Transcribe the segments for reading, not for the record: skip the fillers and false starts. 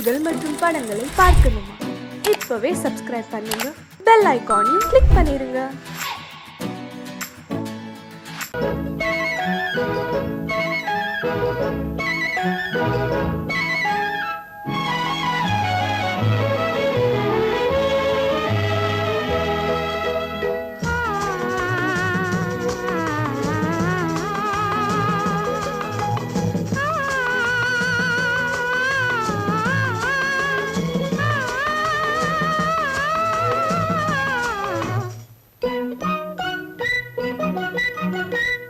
நிகழ்ச்சிகள் மற்றும் படங்களை பார்க்கணுமா? இப்பவே சப்ஸ்கிரைப் பண்ணுங்க, பெல் ஐகானையும் கிளிக் பண்ணிருங்க.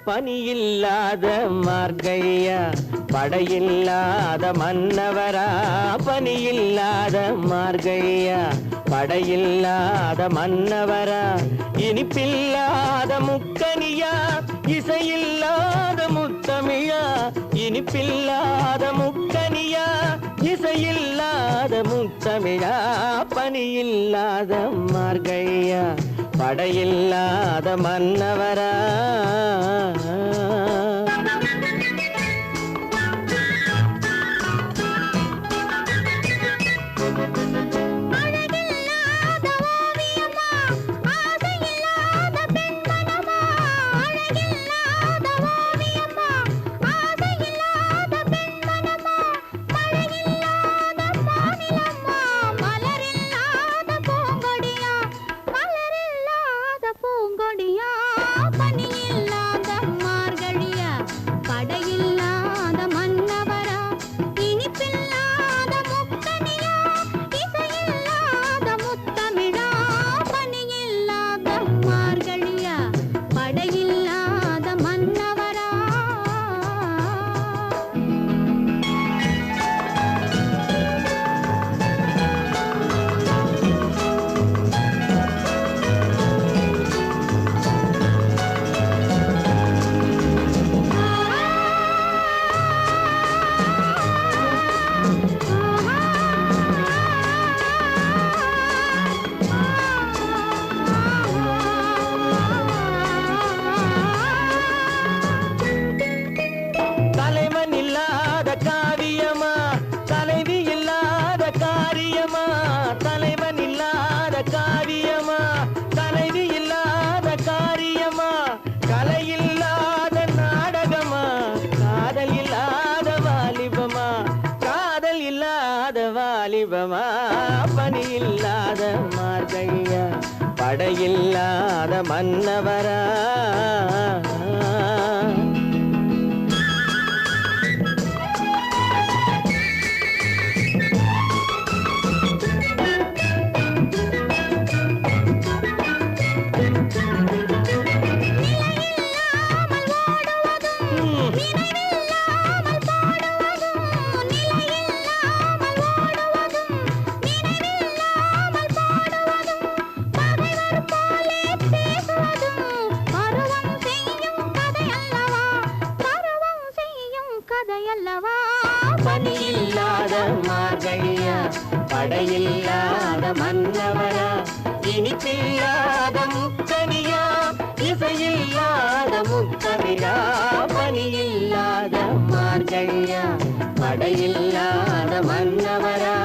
பனியில்லாத மார்கழியா, படையில்லாத மன்னவரா. பனியில்லாத மார்கழியா, படையில்லாத மன்னவரா. இனிப்பில்லாத முக்கனியா, இசையில்லாத முத்தமிழா. இனிப்பில்லாத முக்கனியா, இசையில்லாத முத்தமிழா. பனியில்லாத மார்கழியா, படையில்லாத மன்னவரா. பனியில்லாத மார்கழியா, படையில்லாத மன்னவரா. பனியில்லாத மார்கழியா, படையில்லாத மன்னவரா. இனிப்பில்லாத முக்கனியா, இசையில்லாத முத்தமிழா. பனியில்லாத மார்கழியா, படையில்லாத மன்னவரா.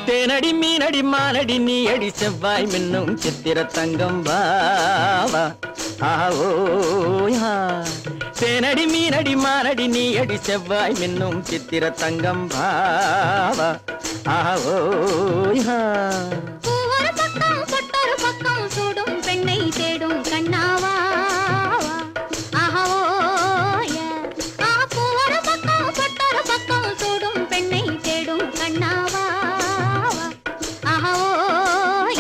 தேனடி மீனடி மானடி நீ அடி செவ்வாய் மின்னும் சித்திர தங்கம் வாவா. ஆவோயா தேனடி மீனடி மானடி நீ அடி செவ்வாய் மின்னும் சித்திர தங்கம் வாவா. ஆவோயா ஒரு பக்கம் சுடும் பெண்ணை தேடும் தேடும் கண்ணாவா ஆஹோய ஆப்பு ஒரு பக்கம் பட்டொரு பக்கம் சூடும் பெண்ணை தேடும் கண்ணாவா ஆஹோய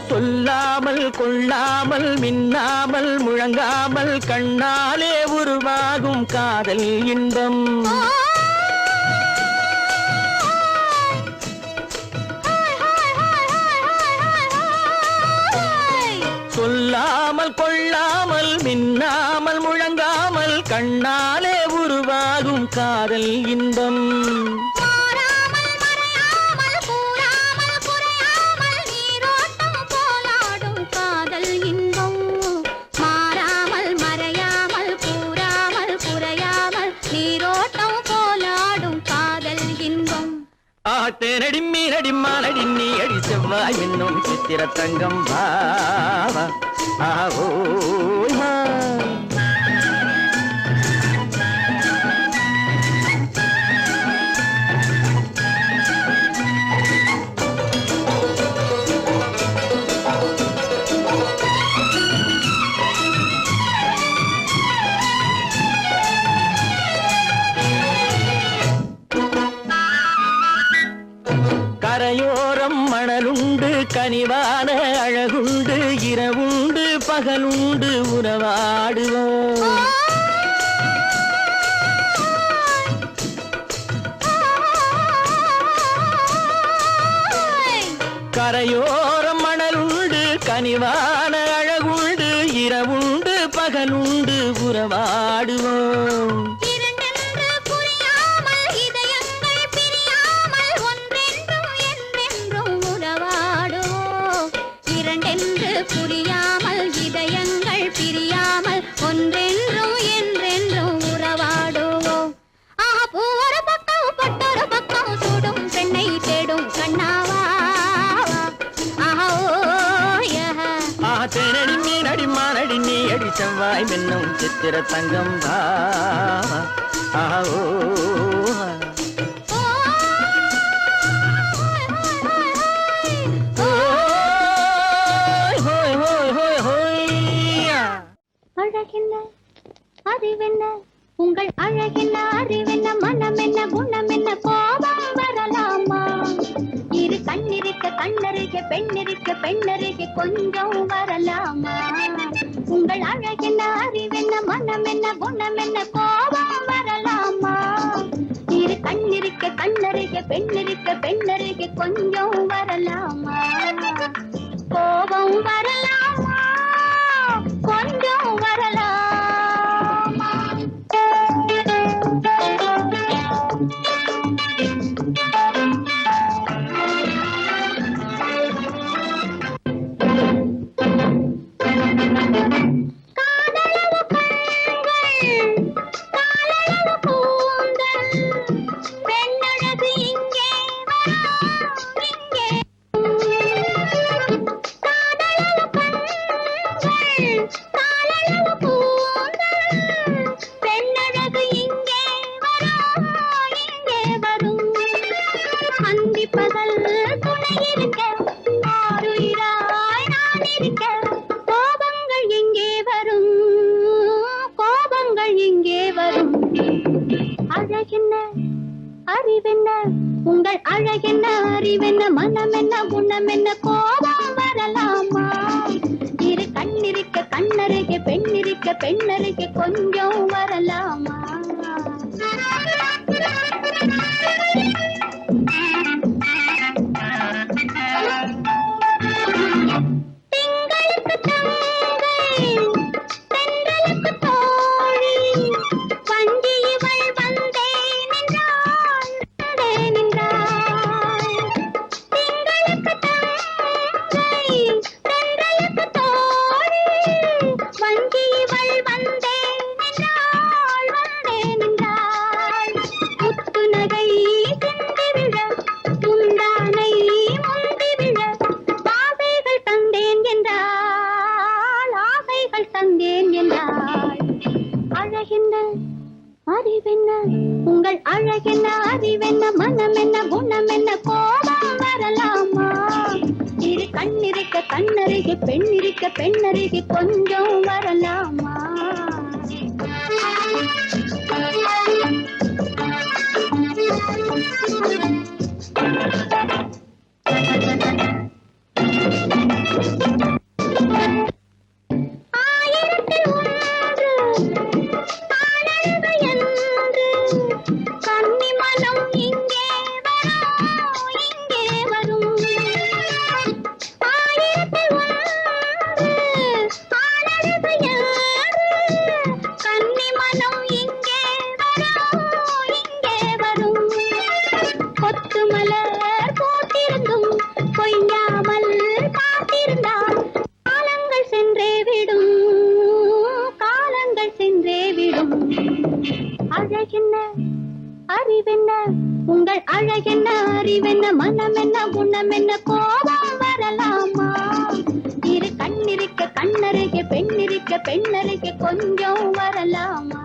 சொல்லாமல் கொள்ளாமல் மின்னாமல் முழங்காமல் கண்ணாலே உருவாகும் காதல் இன்பம் சொல்லாமல் கொள்ளாமல் மின்னாமல் முழங்காமல் கண்ணாலே உருவாகும் காதல் இன்பம் தேனடி மீனடி மானடி நீ அடி செவ்வாய் என்னும் சித்திர தங்கம் பாவா ஆவோய் மா கரையோரம் மணலுண்டு கனிவான அழகுண்டு இரவுண்டு பகலுண்டு உறவாடுவோம் கரையோரம் மணலுண்டு கனிவான அழகுண்டு இரவுண்டு பகலுண்டு உறவாடுவோம் புரியாமல் இதயங்கள் பிரியாமல் ஒன்றென்றும் என்றென்றும் உறவாடுவோம் ஆப்பு ஒரு பக்கம் பட்டொரு பக்கம் சூடும் பெண்ணை தேடும் கண்ணாவா தேனடி மீனடி மானடி நீ அடி செவ்வாய் என்னும் சித்திர தங்கம் பாவா ஆவோ அழகென்ன அறிவென்ன உங்கள் அழகென்ன அறிவென்ன மனம் என்ன குணம் என்ன கோபம் வரலாமா இரு கண்ணிருக்க கண்ணருக பெண்ணிருக்க பெண்ணருக கொஞ்சம் வரலாமா உங்கள் அழகென்ன அறிவென்ன மனம் என்ன குணம் என்ன கோபம் வரலாமா இரு கண்ணிருக்க கண்ணருக பெண்ணிருக்க பெண்ணருக கொஞ்சம் வரலாமா கோபம் வரலாமா கொஞ்சம் வரலாமா காதலவு கண்கள் காலளவு கூந்தல் பெண்ணழகு இங்கே வரா இங்கே காதலவு கண்கள் காலளவு கூந்தல் பெண்ணழகு இங்கே வரா இங்கே வரும் அந்தி பகல் துணை இருக்க ஆருயிராய் நான் இருக்க கோபங்கள் எங்கே வரும் கோபங்கள் எங்கே வரும் அழகென்ன அறிவென்ன உங்கள் அழகென்ன அறிவென்ன மனம் என்ன குணம் என்ன கோபம் வரலாமா இரு கண்ணிருக்க கண்ணருக பெண்ணிருக்க பெண்ணருக கொஞ்சம் வரலாமா திங்களுக்கு தங்கை தென்றலுக்கு தோழி வண்டி இவள் வந்தே நின்றாள் திங்களுக்கு தங்கை தென்றலுக்கு தோழி வண்டி இவள் வந்தே நின்றாள் முத்து என்ன அறிவென்ன மனம் என்ன குணம் என்ன கோபம் வரலாமா இரு கண்ணிருக்க கண்ணருகே பெண்ணிருக்க பெண்ணருகே கொஞ்சம் வரலாமா அறிவென்ன உங்கள் அழகென்ன அறிவென்ன மனம் என்ன குணம் என்ன கோபம் வரலாமா இரு கண்ணிருக்க கண்ணருகே பெண்ணிருக்க பெண்ணருகே கொஞ்சம் வரலாமா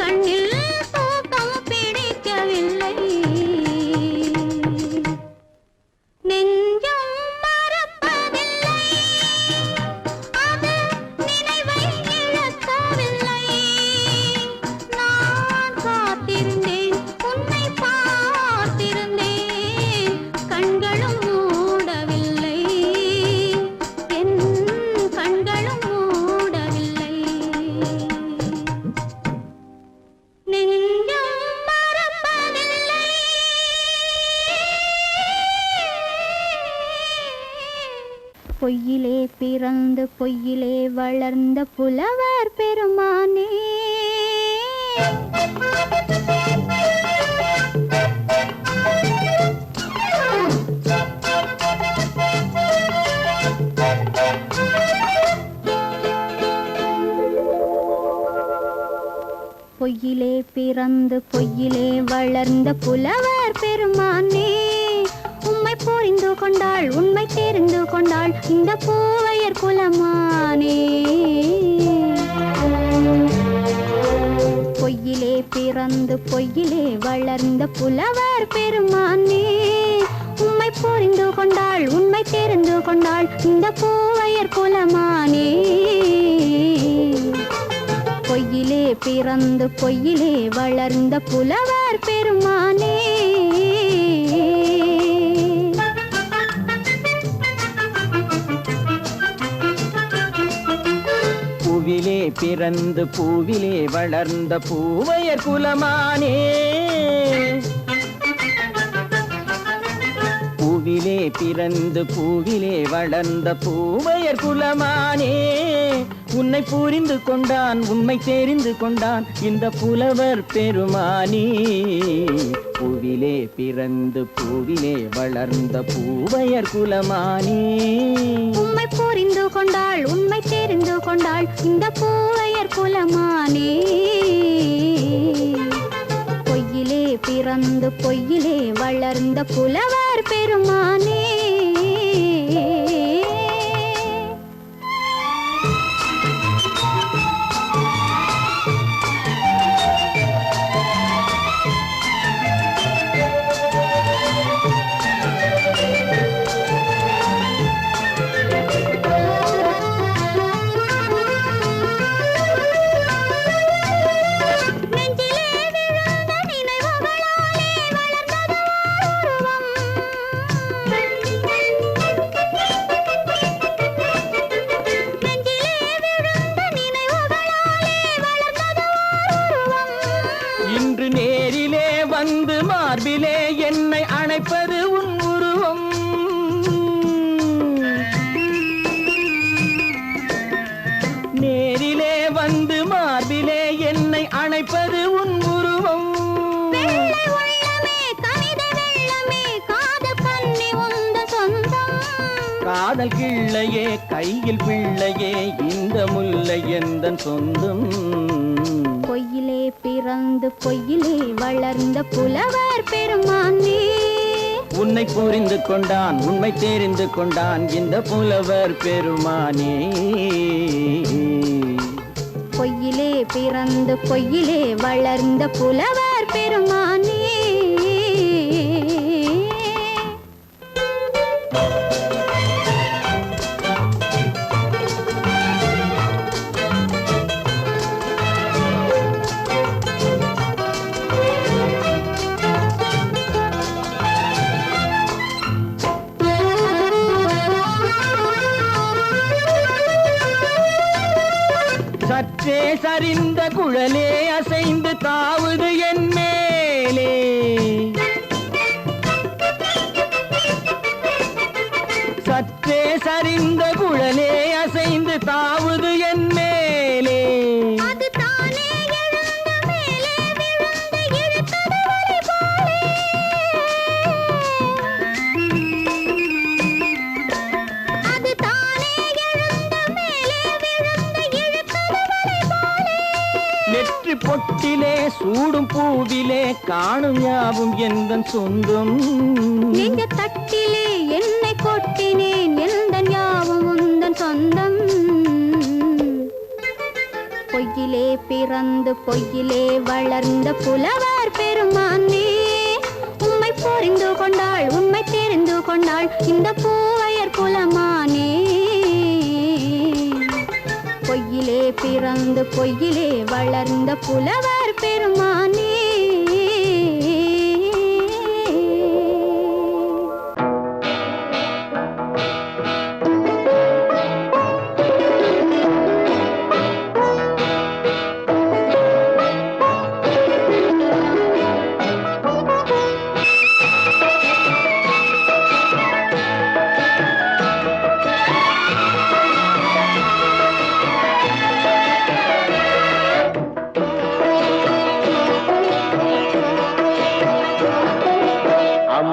கண்ணில் தூக்கம் பிடிக்க பொய்யிலே பிறந்து பொய்யிலே வளர்ந்த புலவர் பெருமானே பொய்யிலே பிறந்து பொய்யிலே வளர்ந்த புலவர் பெருமானே உம்மை புரிந்து கொண்டாள் உண்மை தெரிந்து கொண்டாள் இந்த பூவையர் குலமானே பொய்யிலே பிறந்து பொய்யிலே வளர்ந்த புலவர் பெருமானே உம்மை புரிந்து கொண்டாள் உண்மை தெரிந்து கொண்டாள் இந்த பூவையர் குலமானே பொய்யிலே பிறந்து பொய்யிலே வளர்ந்த புலவர் பெருமானே பூவிலே பிறந்து பூவிலே வளர்ந்த பூவையர் குலமானே பூவிலே பிறந்து பூவிலே வளர்ந்த பூவையர் குலமானே உன்னை புரிந்து கொண்டான் உண்மை தெரிந்து கொண்டான் இந்த புலவர் பெருமானே பூவிலே பிறந்து பூவிலே வளர்ந்த பூவையர் குலமானே உம்மை புரிந்து கொண்டாள் உண்மை தெரிந்து கொண்டாள் இந்த பூவையர் குலமானே பொய்யிலே பிறந்து பொய்யிலே வளர்ந்த புலவர் பெருமானே இன்று நேரிலே வந்து மார்பிலே என்னை அணைப்பது உன் உருவம் நேரிலே வந்து மார்பிலே என்னை அணைப்பது உன் உருவம் காதல் கிள்ளையே கையில் பிள்ளையே இந்த முல்லை எந்தன் சொந்தம் பொய்யிலே பிறந்து பொய்யிலே வளர்ந்த புலவர் பெருமானே உன்னை புரிந்து கொண்டான் உண்மை தெரிந்து கொண்டான் இந்த புலவர் பெருமானே பொய்யிலே பிறந்து பொய்யிலே வளர்ந்த புலவர் பெருமானே சற்றே சரிந்த குழலே அசைந்து தாவுது என் மேலே சற்றே சரிந்த குழலே அசைந்து தாவுது என் மேலே நெற்றி பொட்டிலே சூடும் பூவிலே காணும் யாவும் எந்தன் சொந்தம் நெஞ்ச தட்டிலே என்னை கொட்டினேன் எந்தன் யாவும் உந்தன் சொந்தம் பொய்யிலே பிறந்து பொய்யிலே வளர்ந்த புலவர் பெருமானே உம்மை புரிந்து கொண்டாள் உண்மை தெரிந்து கொண்டாள் இந்த பூவையர் குலமானே பொய்யிலே பிறந்து பொய்யிலே வளர்ந்த புலவர் பெருமானே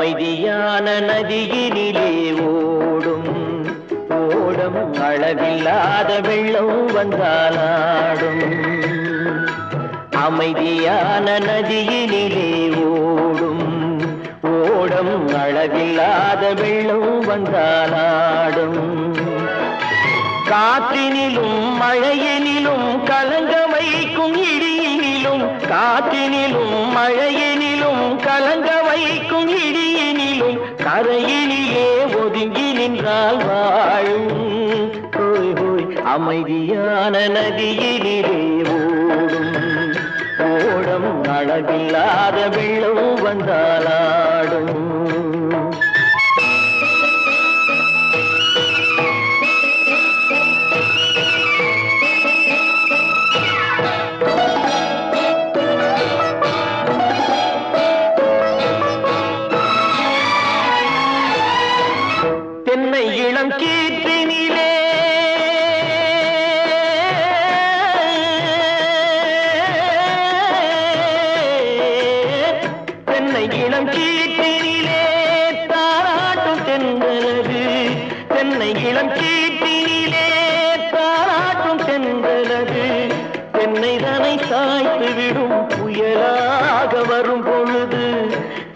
அமைதியான நதியினிலே ஓடும் ஓடம் அளவில்லாத வெள்ளம் வந்தாலாடும். அமைதியான நதியினிலே ஓடும் ஓடம் அளவில்லாத வெள்ளம் வந்தாலாடும். காற்றினிலும் மழையினிலும் கலங்க வைக்கும் இடியினிலும், காற்றினிலும் மழையினிலும் கலங்க வைக்கும் இடியினிலும் கரையினிலே ஒதுங்கி நின்றால் வாழும். ஹோய் ஹோய் அமைதியான நதியினிலே ஓடும் ஓடம் அளவில்லாத வெள்ளம் வந்தாலாடும். தென்னை இளம் கீற்றினிலே தென்னை இளம் கீற்றினிலே தாராட்டும் தென்றலது. தென்னை இளம் கீற்றினிலே தாராட்டும் தென்றலது. தென்னை தனை சாய்த்து விடும் புயலாக வரும் பொழுது,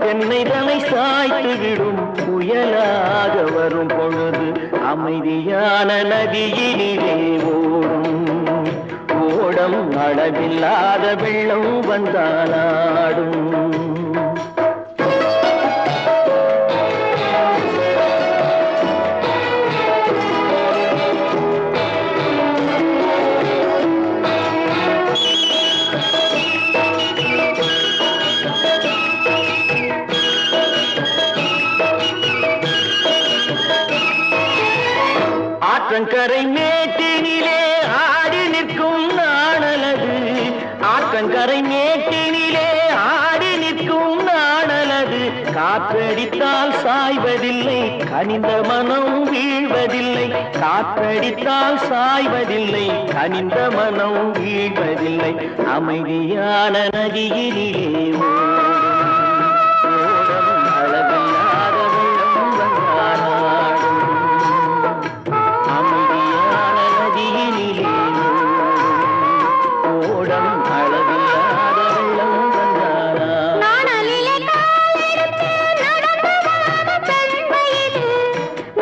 தென்னை தனை சாய்த்து விடும் புயலாக வரும் பொழுது அமைதியான நதியினிலே ஓடும் ஓடம் அளவில்லாத வெள்ளம் வந்தாலாடும். ஆற்றங்கரை மேட்டினிலே ஆடி நிற்கும் நாணலது. ஆற்றங்கரை மேட்டினிலே ஆடி நிற்கும் நாணலது. காற்றடித்தால் சாய்வதில்லை, கனிந்த மனம் வீழ்வதில்லை. காற்றடித்தால் சாய்வதில்லை, கனிந்த மனம் வீழ்வதில்லை. அமைதியான நதியினிலே ஓடும் அளவில்லாத வெள்ளம் வந்தாலாடும். அமைதியான நதியினிலே ஓடம் அளவில்லாத வெள்ளம் வந்தாலாடும். நாணலிலே காலெடுத்து நடந்து வளர்ந்த பெண் வயது.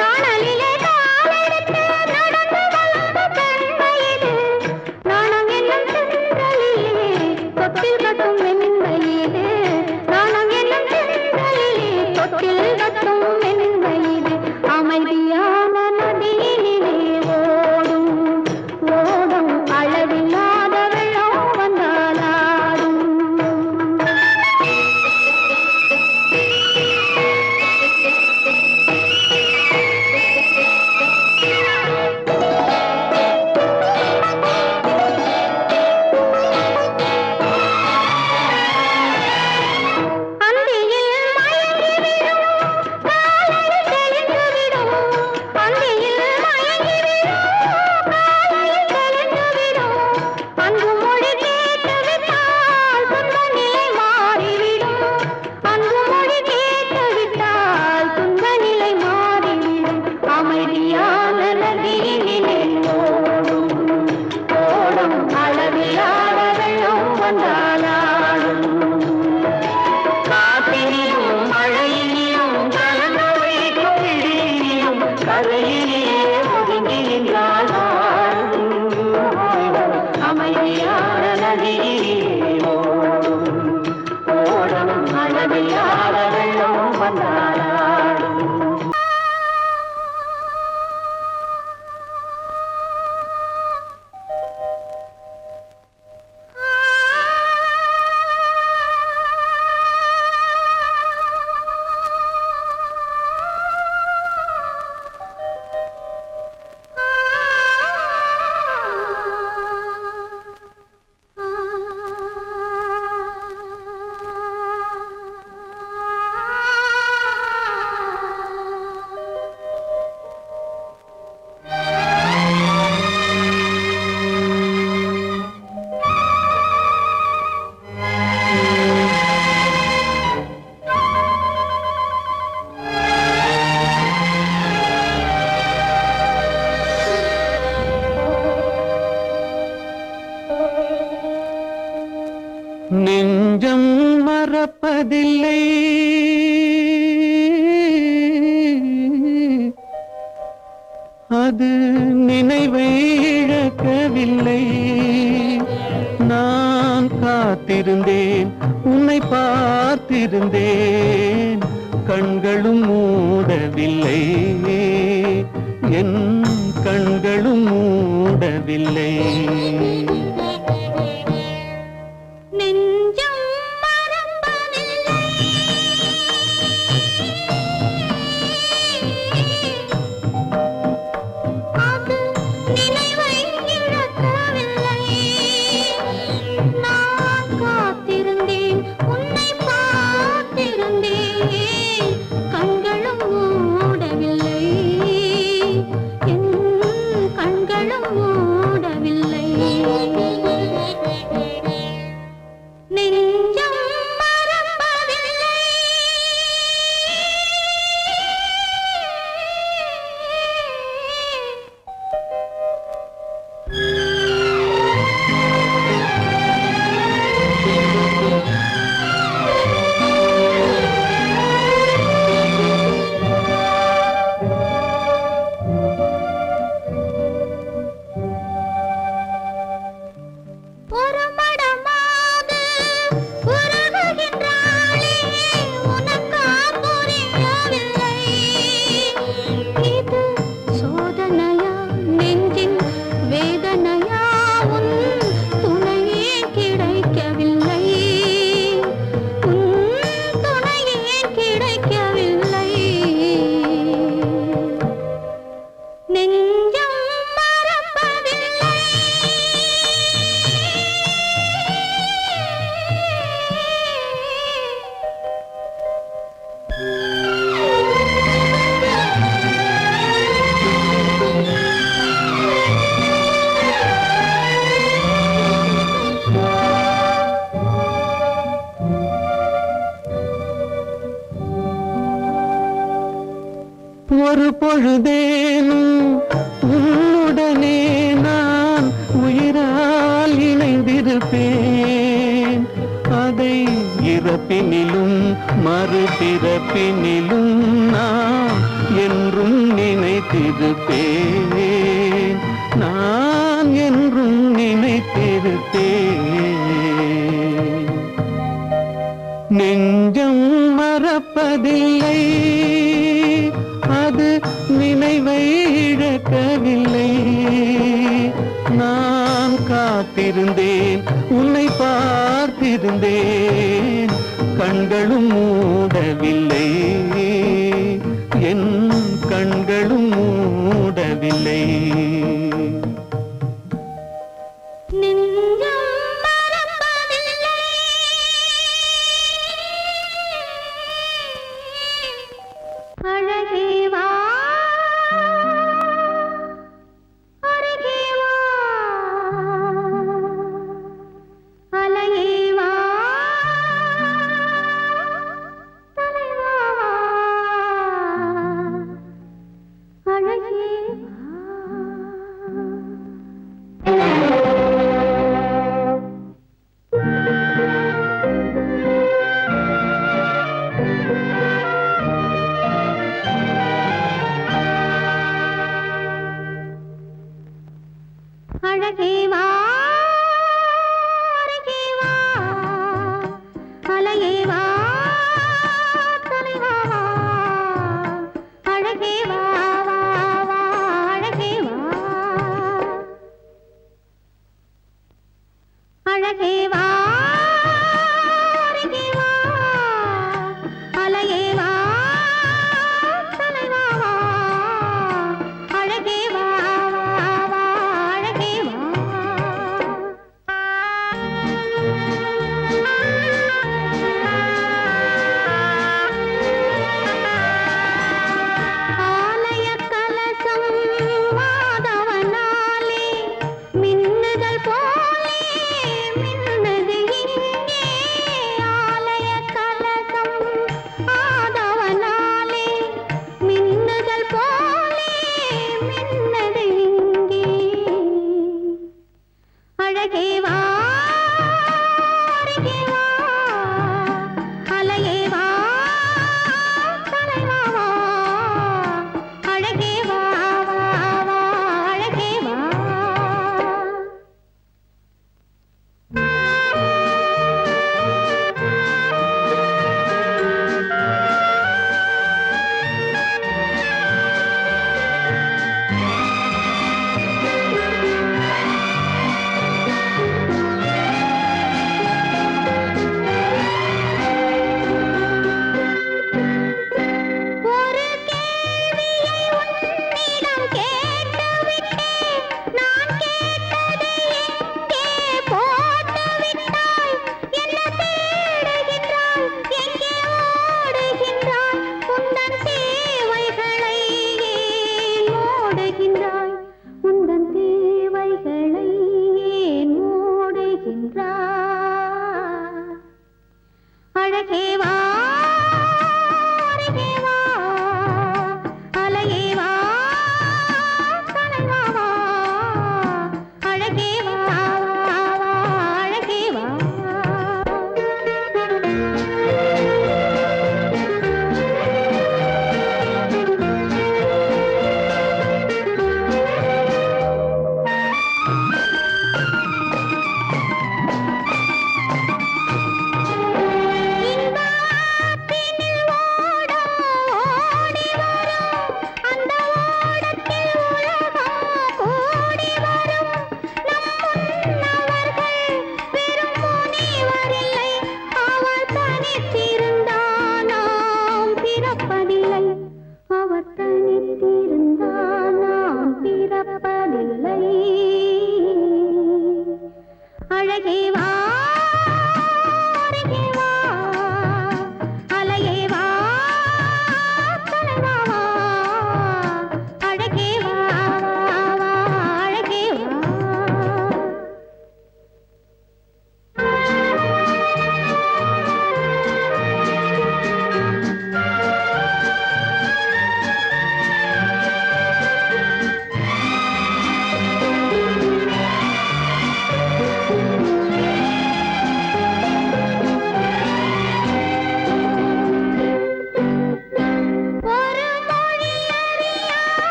நாணலிலே காலெடுத்து நடந்து வளர்ந்த பெண் வயது. நாணம் என்னும் சென்றலிலே தொட்டில் கட்டும் மென் வயது. நாணம் என்னும் சென்றலிலே தொட்டில் கட்டும் மென் வயது. அமைதியான நதியினிலே ஓடும் ஓடும் அளவில்லாத வெள்ளம் வந்தாலாடும். அந்தியில் மயங்கிவிடும் காலை தெளிந்துவிடும். அந்தியில் மயங்கிவிடும் காலை தெளிந்துவிடும். அன்பு மொழி கேட்டுவிட்டால் துன்ப நிலை மாறிவிடும். அன்பு மொழி கேட்டுவிட்டால் துன்ப நிலை மாறிவிடும். அமைதியான நதியினிலே ஓடும் ஓடும் அளவில்லாத வெள்ளம் வந்தாலாடும். காற்றினிலும் மழையினிலும் கலங்க வைக்கும் இடியினிலும் கரையிலே ஒதுங்கி நின்றால் வாழும். அமைதியான நதியிலே ஓடும் ஓடம் அளவில்லாத வெள்ளம் வந்தாலாடும். ஆ மறப்பதில்லை. அது நினைவை இழக்கவில்லை. நான் காத்திருந்தேன், உன்னை பார்த்திருந்தேன், கண்களும் மூடவில்லை, என் கண்களும் மூடவில்லை. நெஞ்சம் மறப்பதில்லை. அது நினைவை இழக்கவில்லை. நான் காத்திருந்தேன், உன்னை பார்த்திருந்தேன், கண்களும் மூடவில்லை, என் கண்களும் மூடவில்லை. நெஞ்சம் மறப்பதில்லை. ஒரு மடமாது உருகுகின்றாளே, உனக்கா புரியவில்லை? இது சோதனையா, நெஞ்சின் வேதனையா, உன் துணையே கிடைக்கவில்லை, உன் துணையே கிடைக்கவில்லை. நெஞ்சம் மறப்பதில்லை. ஒரு பொழுதேனும் உன்னுடனே நான் உயிரால் இணைந்திருப்பேன். அதை இறப்பினிலும் மறுபிறப்பினிலும் நான் என்றும் நினைத்திருப்பேன், நான் என்றும் நினைத்திருப்பேன். நெஞ்சம் மறப்பதில்லை, அது நினைவை இழக்கவில்லை. நான் காத்திருந்தேன், உன்னை பார்த்திருந்தேன், கண்களும் மூடவில்லை, என் கண்களும் மூடவில்லை. நெஞ்சம் மறப்பதில்லை. அழகே வா, அருகே வா, அலையே வா, தலைவா வா, அழகே வா.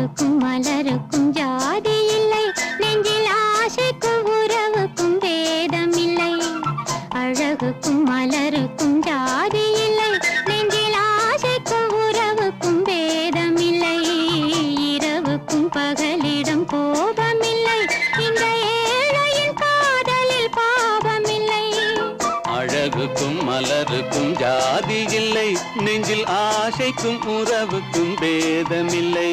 அழகுக்கும் மலருக்கும் ஜாதி இல்லை, நெஞ்சில் ஆசைக்கும் உறவுக்கும் பேதம் இல்லை. அழகுக்கும் மலருக்கும் ஜாதி இல்லை, நெஞ்சில் ஆசைக்கும் உறவுக்கும் பேதம் இல்லை. இரவுக்கும் பகலிடம் கோபமில்லை, இந்த ஏழையின் காதலில் பாவமில்லை. அழகுக்கும் மலருக்கும் ஜாதி இல்லை, நெஞ்சில் ஆசைக்கும் உறவுக்கும் பேதமில்லை.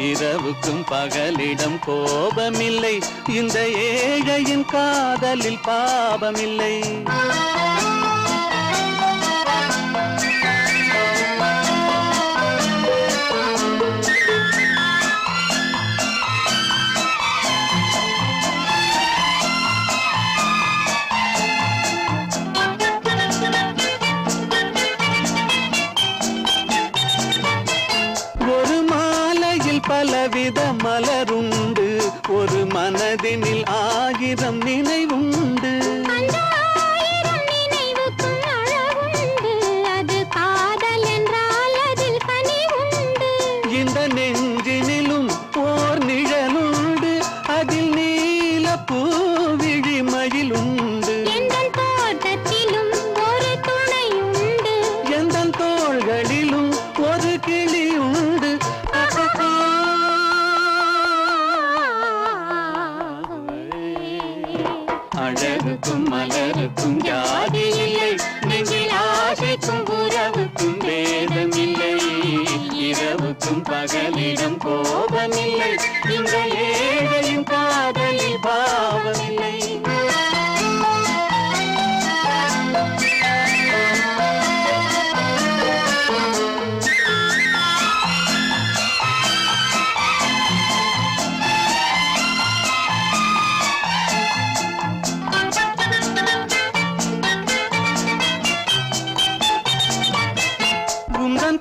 இரவுக்கும் பகலிடம் கோபமில்லை, இந்த ஏழையின் காதலில் பாவமில்லை. பலவித மலருண்டு, ஒரு மனதினில் 1000 நினைவுண்டு. அந்த 1000 நினைவுக்கும் அழகுண்டு, அது காதல் என்றால் அதில் கனிவுண்டு. இந்த நெஞ்சினிலும் ஓர் நிழலுண்டு, அதில் நீல பூவிழிமயிலுண்டு. எந்தன் தோட்டத்திலும் ஒரு துணையுண்டு, எந்தன் தோள்களிலும் ஒரு கிளியுண்டு. அழகுக்கும் மலருக்கும் ஜாதி இல்லை, நெஞ்சில் ஆசைக்கும் உறவுக்கும் பேதமில்லை. இரவுக்கும் பகலிடம் கோபமில்லை, இந்த ஏழையின் காதலில் பாவமில்லை.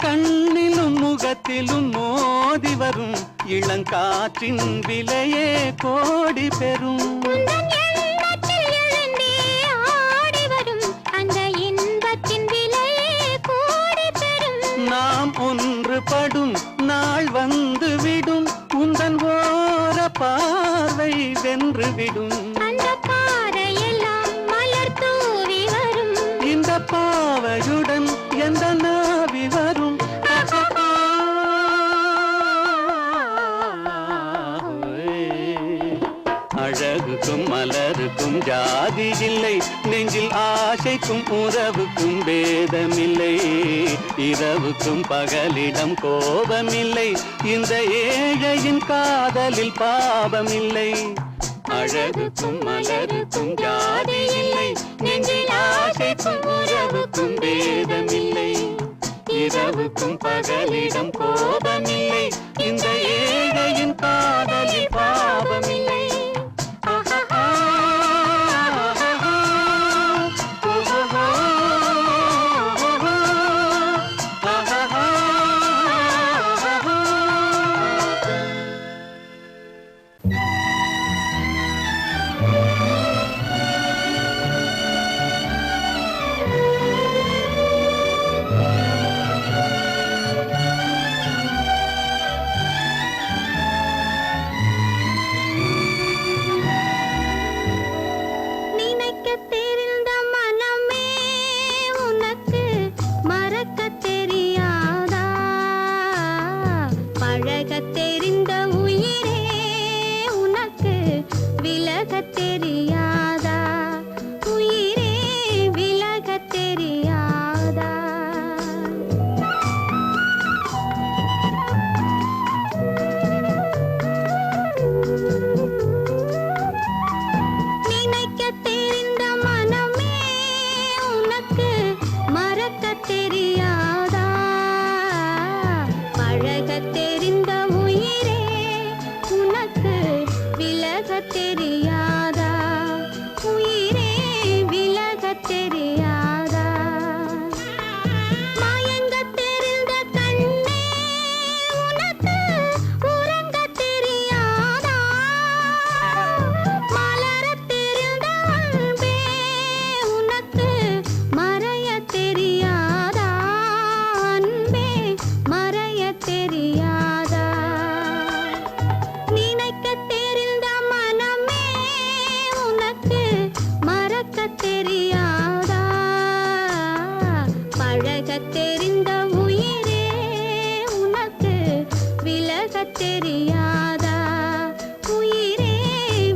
கண்ணிலும் முகத்திலும் மோதி வரும் இளங்காற்றின் விலையே கோடி பெறும். நாம் ஒன்றுபடும் நாள் வந்து விடும், உந்தன் ஓர பார்வை வென்றுவிடும். அந்த பாறையெல்லாம் மலர் தூவி வரும், இந்த பாவையுடன் எந்த நாவி வரும். அழகுக்கும் மலருக்கும் ஜாதி இல்லை, நெஞ்சில் ஆசைக்கும் உறவுக்கும் பேதமில்லை. இரவுக்கும் பகலிடம் கோபமில்லை, இந்த ஏழையின் காதலில் பாவமில்லை. அழகுக்கும் மலருக்கும் ஜாதி இல்லை, நெஞ்சில் ஆசைக்கும் உறவுக்கும் பேதமில்லை. இரவுக்கும் பகலிடம் கோபமில்லை, இந்த ஏழையின் காதலில் பாவமில்லை. விலகத் தெரியாதா உயிரே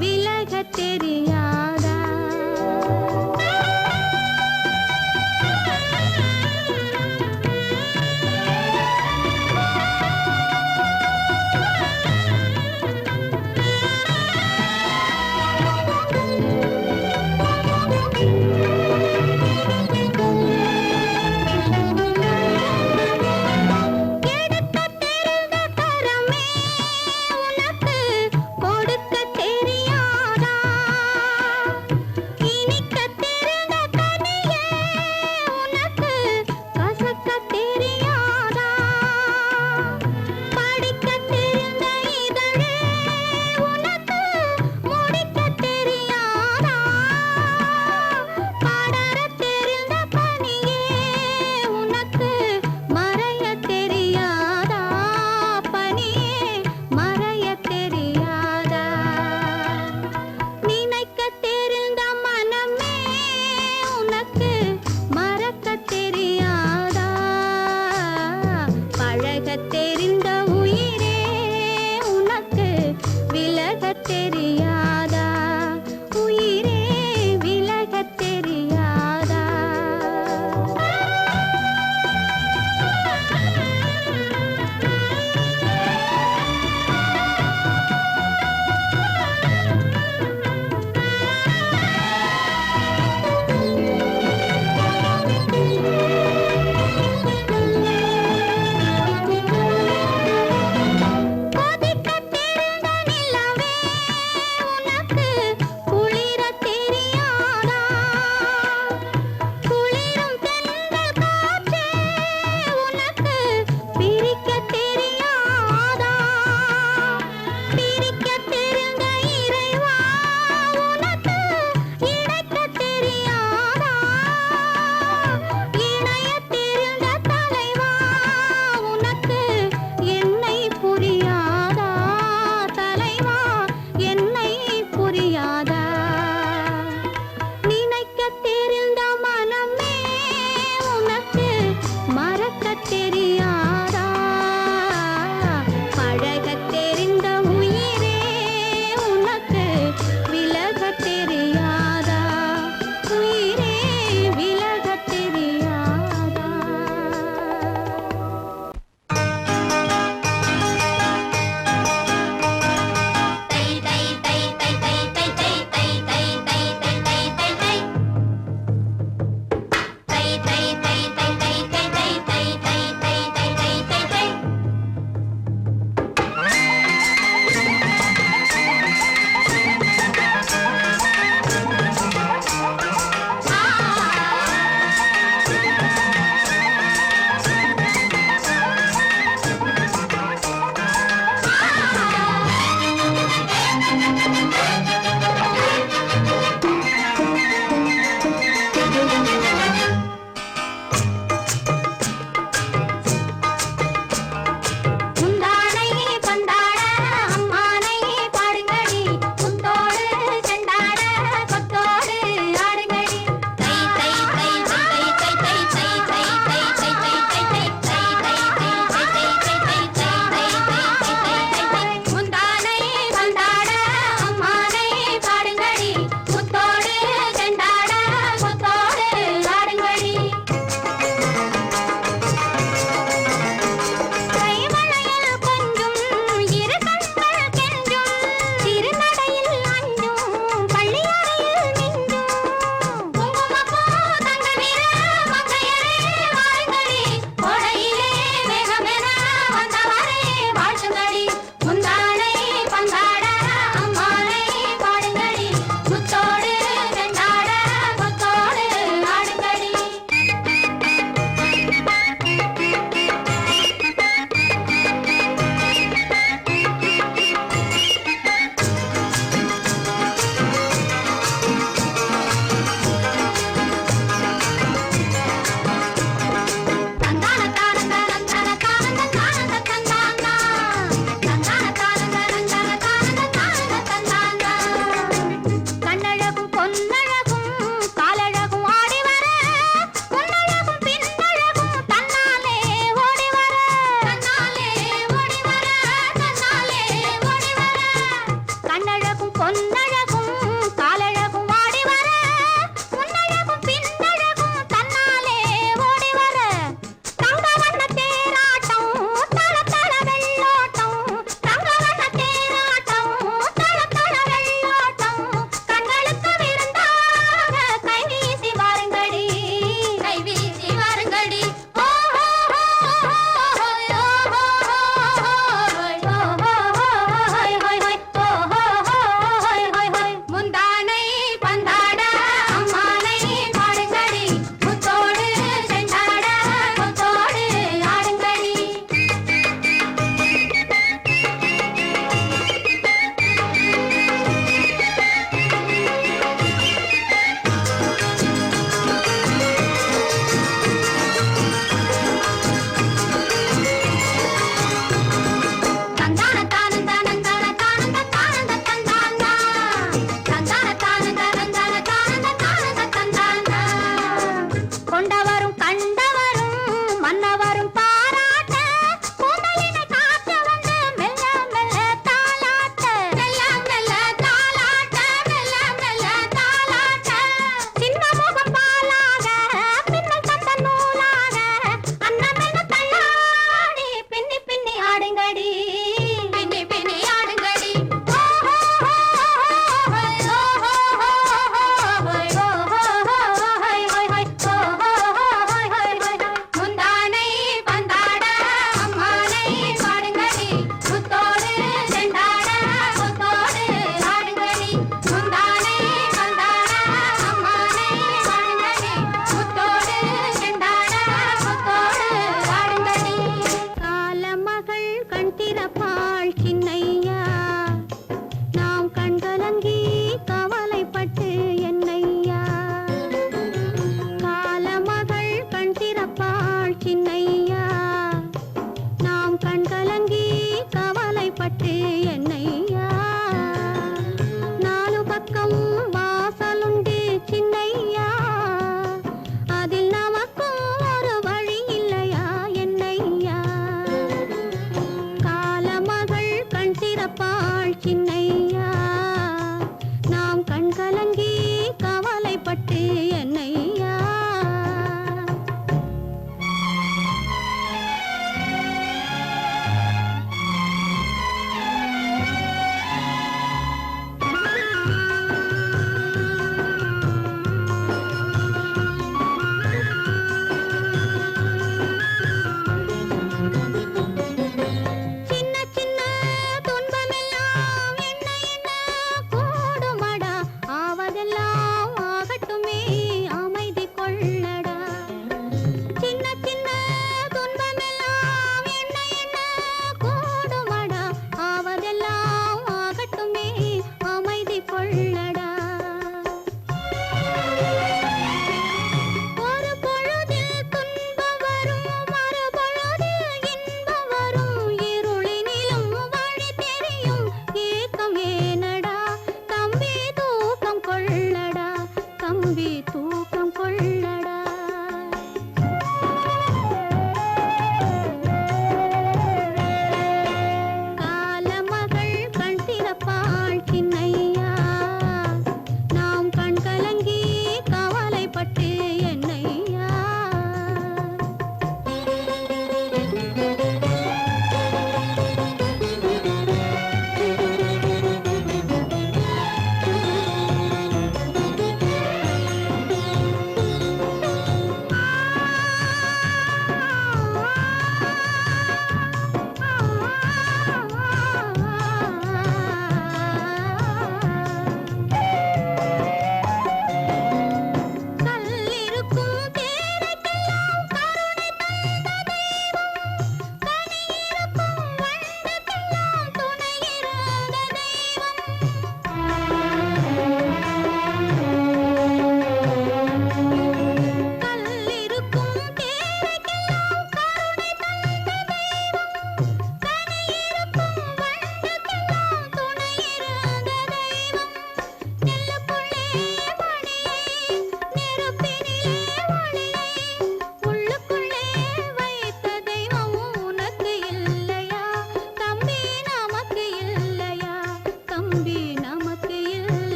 விலகத் தெரியாதா எடுக்கத் தெரிந்த கரமே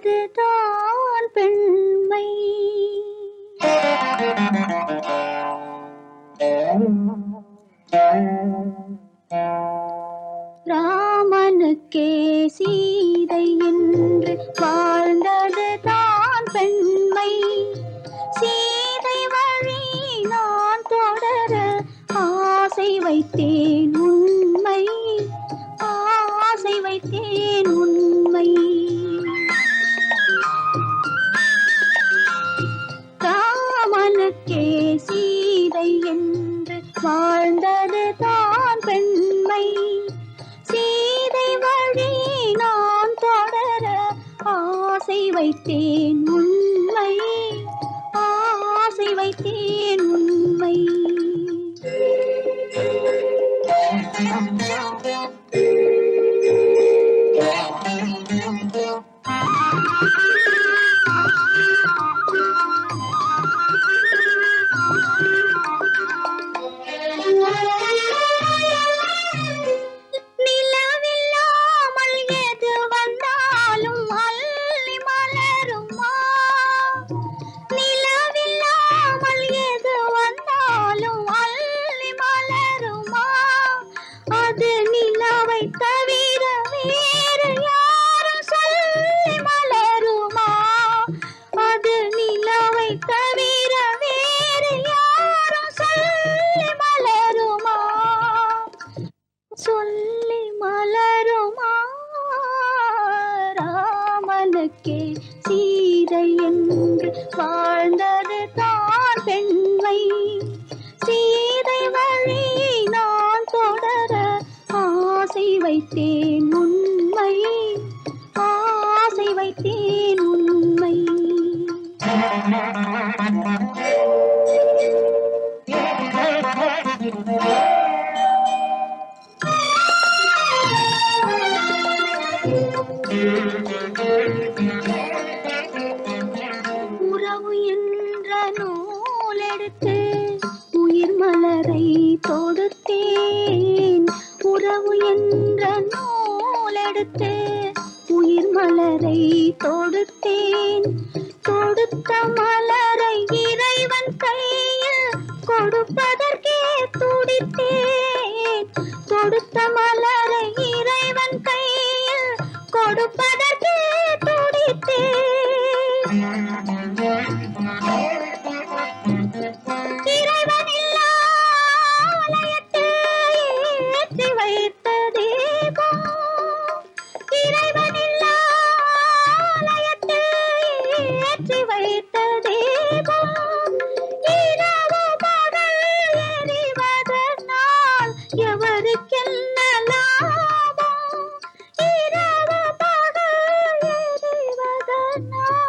வாழ்ந்ததுதான் பெண்மை. ராமனுக்கே சீதை என்று வாழ்ந்ததுதான் பெண்மை. சீதை வழி நான் தொடர ஆசை வைத்தேன் உண்மை, ஆசை வைத்தேன் உண்மை. ராமனுக்கே சீதை என்று வாழ்ந்ததுதான் பெண்மை. சீதை வழி நான் தொடர ஆசை வைத்தேன் உண்மை, ஆசை வைத்தேன் உண்மை. நிலவில்லாமல் எது வந்தாலும் அள்ளி மலருமா? நிலவில்லாமல் எது வந்தாலும் அள்ளி மலருமா? அது நிலவை தவிர வேறு யாரும் சொல்லி மலருமா? அது நிலவை தவிர வேறு யாரும் சொல்லி மலருமா? சொல்லி மலருமா? ராமனுக்கே சீதை என்று வாழ்ந்தது தான் பெண்மை. சீதை வழி நான் தொடர ஆசை வைத்தேன் உண்மை, ஆசை வைத்தேன் உண்மை. உறவு என்ற நூலெடுத்து உயிர் மலரை தொடுத்தேன். உறவு என்ற நூலெடுத்து உயிர் மலரை தொடுத்தேன். தொடுத்த மலரை இறைவன் கையில் கொடுப்பதற்கே துடித்தேன். தொடுத்த மலரை இறைவன் கையில் கொடுப்பதற்கே துடித்தேன். இறைவன் இல்லா ஆலயத்தில் ஏற்றி வைத்த தீபம். இறைவன் இல்லா ஆலயத்தில் ஏற்றி வைத்த தீபம். இரவு பகல் எரிவதனால் எவருக்கென்ன லாபம்? இரவு பகல் எரிவதனால்